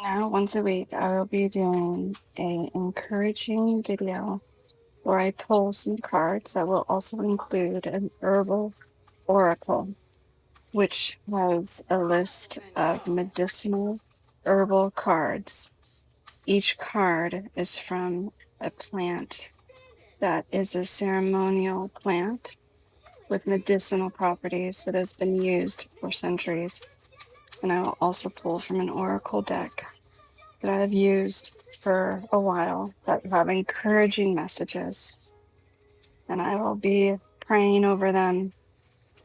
Now, once a week, I will be doing a encouraging video where I pull some cards that will also include an Herbal Oracle, which has a list of medicinal herbal cards. Each card is from a plant that is a ceremonial plant with medicinal properties that has been used for centuries. And I will also pull from an oracle deck that I've used for a while that have encouraging messages. And I will be praying over them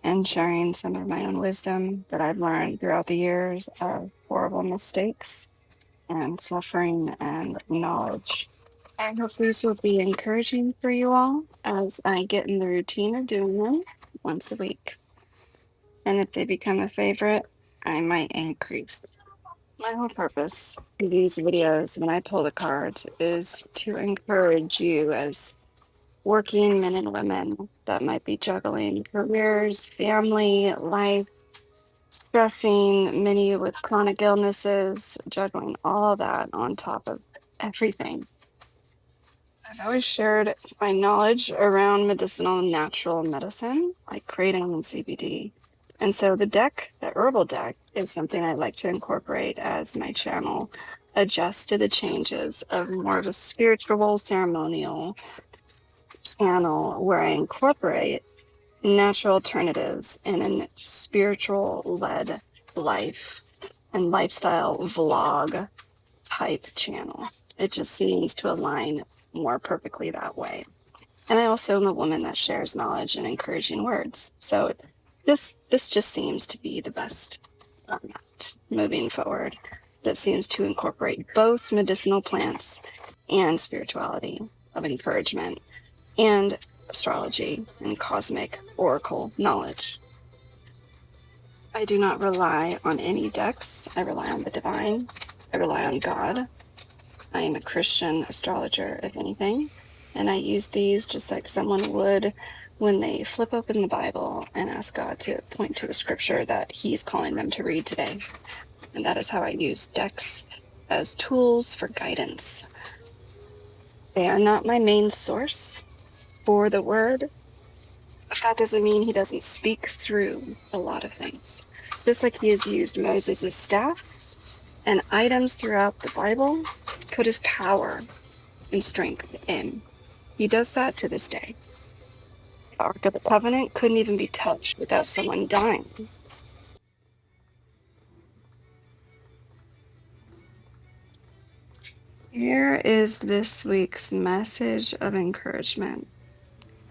and sharing some of my own wisdom that I've learned throughout the years of horrible mistakes and suffering and knowledge. I hope these will be encouraging for you all as I get in the routine of doing them once a week. And if they become a favorite, I might increase. My whole purpose of these videos when I pull the cards is to encourage you as working men and women that might be juggling careers, family, life, stressing, many with chronic illnesses, juggling all of that on top of everything. I've always shared my knowledge around medicinal and natural medicine, like kratom and CBD. And so the Herbal Deck, is something I'd like to incorporate as my channel adjusts to the changes of more of a spiritual, ceremonial channel where I incorporate natural alternatives in a spiritual-led life and lifestyle vlog type channel. It just seems to align more perfectly that way. And I also am a woman that shares knowledge and encouraging words. So this just seems to be the best format moving forward that seems to incorporate both medicinal plants and spirituality of encouragement and astrology and cosmic oracle knowledge. I do not rely on any decks. I rely on the divine. I rely on God. I am a Christian astrologer, if anything, and I use these just like someone would when they flip open the Bible and ask God to point to a scripture that He's calling them to read today. And that is how I use decks as tools for guidance. They are not my main source for the word, but that doesn't mean He doesn't speak through a lot of things. Just like He has used Moses' staff and items throughout the Bible, put His power and strength in. He does that to this day. The Ark of the Covenant couldn't even be touched without someone dying. Here is this week's message of encouragement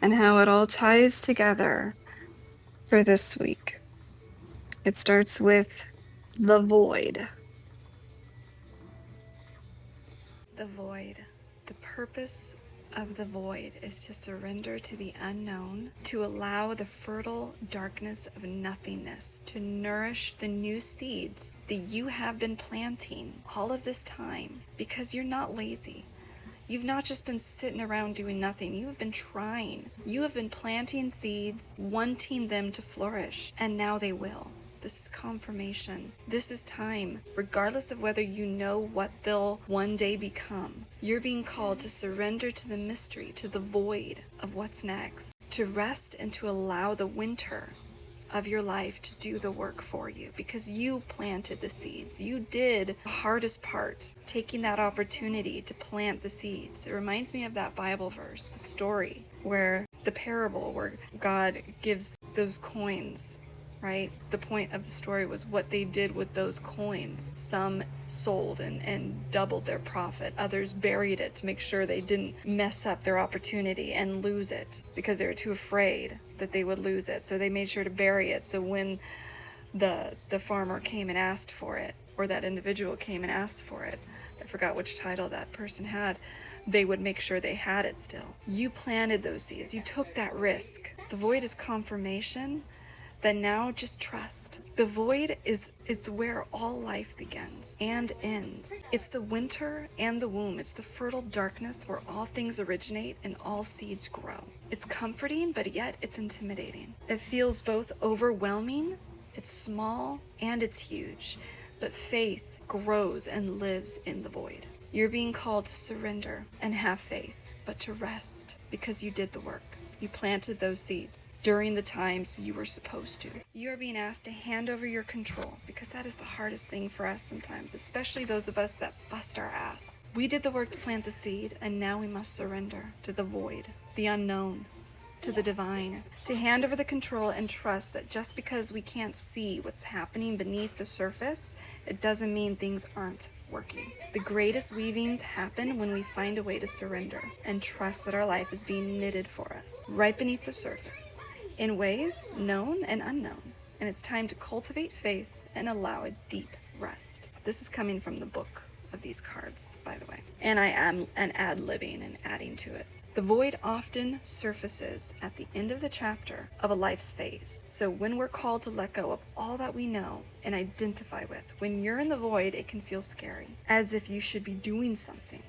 and how it all ties together for this week. It starts with the void. The void. The purpose of the void is to surrender to the unknown, to allow the fertile darkness of nothingness to nourish the new seeds that you have been planting all of this time, because you're not lazy. You've not just been sitting around doing nothing. You have been trying. You have been planting seeds, wanting them to flourish, and now they will. This is confirmation. This is time. Regardless of whether you know what they'll one day become, you're being called to surrender to the mystery, to the void of what's next, to rest and to allow the winter of your life to do the work for you, because you planted the seeds. You did the hardest part, taking that opportunity to plant the seeds. It reminds me of that Bible verse, the story where the parable where God gives those coins, right? The point of the story was what they did with those coins. Some sold and doubled their profit. Others buried it to make sure they didn't mess up their opportunity and lose it because they were too afraid that they would lose it. So they made sure to bury it. So when the farmer came and asked for it, or that individual came and asked for it, I forgot which title that person had, they would make sure they had it still. You planted those seeds. You took that risk. The void is confirmation that now just trust. The void it's where all life begins and ends. It's the winter and the womb. It's the fertile darkness where all things originate and all seeds grow. It's comforting, but yet it's intimidating. It feels both overwhelming, it's small, and it's huge. but faith grows and lives in the void. You're being called to surrender and have faith, but to rest because you did the work. You planted those seeds during the times you were supposed to. You are being asked to hand over your control, because that is the hardest thing for us sometimes, especially those of us that bust our ass. We did the work to plant the seed, and now we must surrender to the void, the unknown, to the divine, to hand over the control and trust that just because we can't see what's happening beneath the surface, it doesn't mean things aren't working. The greatest weavings happen when we find a way to surrender and trust that our life is being knitted for us, right beneath the surface, in ways known and unknown. And it's time to cultivate faith and allow a deep rest. This is coming from the book of these cards, by the way. And I am an ad-libbing and adding to it. The void often surfaces at the end of the chapter of a life's phase. So when we're called to let go of all that we know and identify with, when you're in the void, it can feel scary, as if you should be doing something.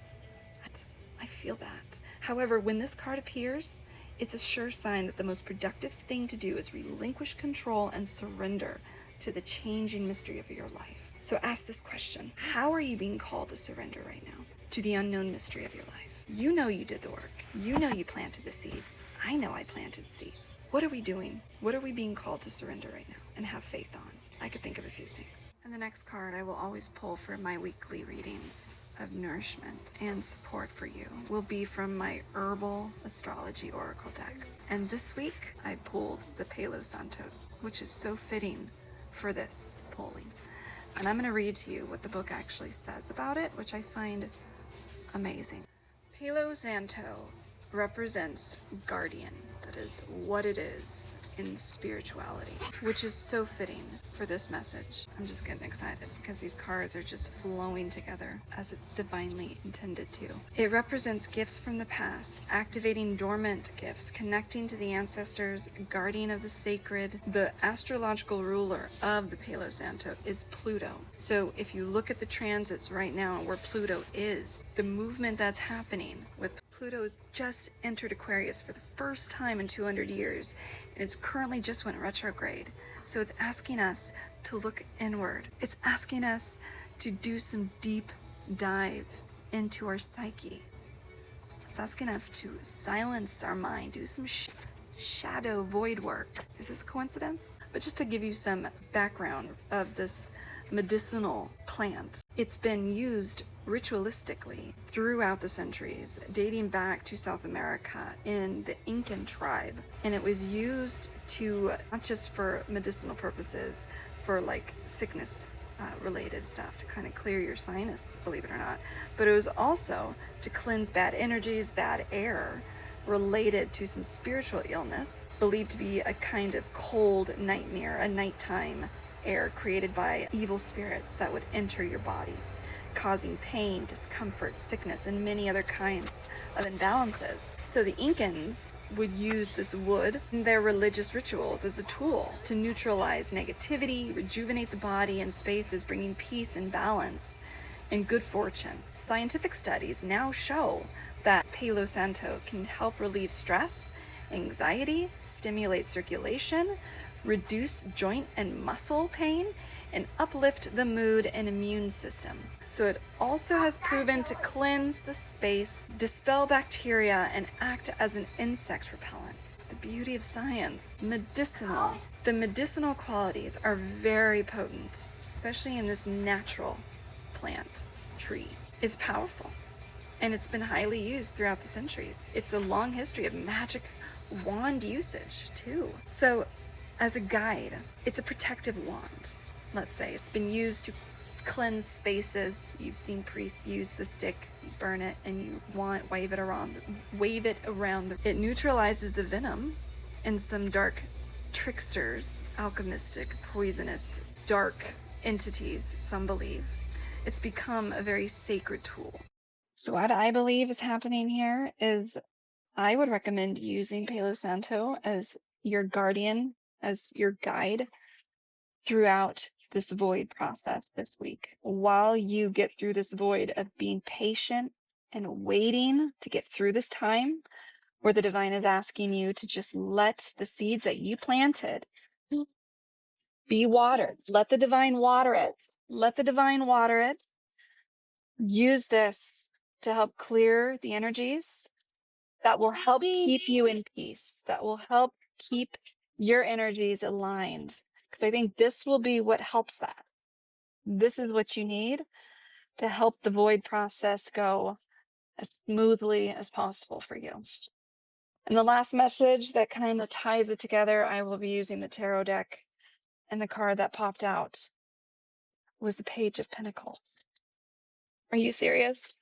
I feel that. However, when this card appears, it's a sure sign that the most productive thing to do is relinquish control and surrender to the changing mystery of your life. So ask this question: how are you being called to surrender right now to the unknown mystery of your life? You know you did the work. You know you planted the seeds. I know I planted seeds. What are we doing? What are we being called to surrender right now and have faith on? I could think of a few things. And the next card I will always pull for my weekly readings of nourishment and support for you will be from my Herbal Astrology Oracle Deck. And this week I pulled the Palo Santo, which is so fitting for this pulling. And I'm going to read to you what the book actually says about it, which I find amazing. Palo Santo represents guardian. That is what it is in spirituality, which is so fitting for this message. I'm just getting excited because these cards are just flowing together as it's divinely intended to. It represents gifts from the past, activating dormant gifts, connecting to the ancestors, guardian of the sacred. The astrological ruler of the Palo Santo is Pluto. So if you look at the transits right now where Pluto is, the movement that's happening with Pluto's just entered Aquarius for the first time in 200 years, and it's currently just went retrograde. So it's asking us to look inward. It's asking us to do some deep dive into our psyche. It's asking us to silence our mind, do some shadow void work. Is this a coincidence? But just to give you some background of this medicinal plant, it's been used ritualistically throughout the centuries, dating back to South America in the Incan tribe. And it was used to, not just for medicinal purposes, for like sickness related stuff, to kind of clear your sinus, believe it or not, but it was also to cleanse bad energies, bad air related to some spiritual illness, believed to be a kind of cold nightmare, a nighttime air created by evil spirits that would enter your body, causing pain, discomfort, sickness, and many other kinds of imbalances. So the Incans would use this wood in their religious rituals as a tool to neutralize negativity, rejuvenate the body and spaces, bringing peace and balance and good fortune. Scientific studies now show that Palo Santo can help relieve stress, anxiety, stimulate circulation, reduce joint and muscle pain, and uplift the mood and immune system. So it also has proven to cleanse the space, dispel bacteria, and act as an insect repellent. The beauty of science. Medicinal. The medicinal qualities are very potent, especially in this natural plant, tree. It's powerful, and it's been highly used throughout the centuries. It's a long history of magic wand usage, too. So as a guide, it's a protective wand. Let's say it's been used to cleanse spaces. You've seen priests use the stick, burn it, and you wave it around. It neutralizes the venom in some dark tricksters, alchemistic, poisonous, dark entities, some believe. It's become a very sacred tool. So what I believe is happening here is I would recommend using Palo Santo as your guardian, as your guide throughout this void process this week. While you get through this void of being patient and waiting to get through this time where the divine is asking you to just let the seeds that you planted Be watered. Let the divine water it. Let the divine water it. Use this to help clear the energies that will help keep you in peace, that will help keep your energies aligned. Because I think this will be what helps that. This is what you need to help the void process go as smoothly as possible for you. And the last message that kind of ties it together, I will be using the tarot deck, and the card that popped out was the Page of Pentacles. Are you serious?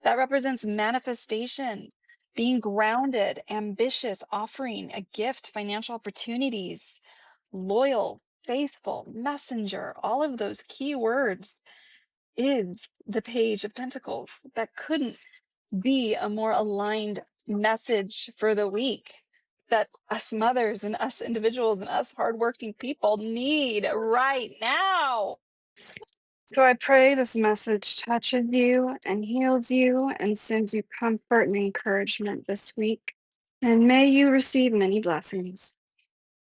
That represents manifestation, being grounded, ambitious, offering a gift, financial opportunities, loyal, faithful, messenger. All of those key words is the Page of Pentacles. That couldn't be a more aligned message for the week that us mothers and us individuals and us hardworking people need right now. So I pray this message touches you and heals you and sends you comfort and encouragement this week. And may you receive many blessings.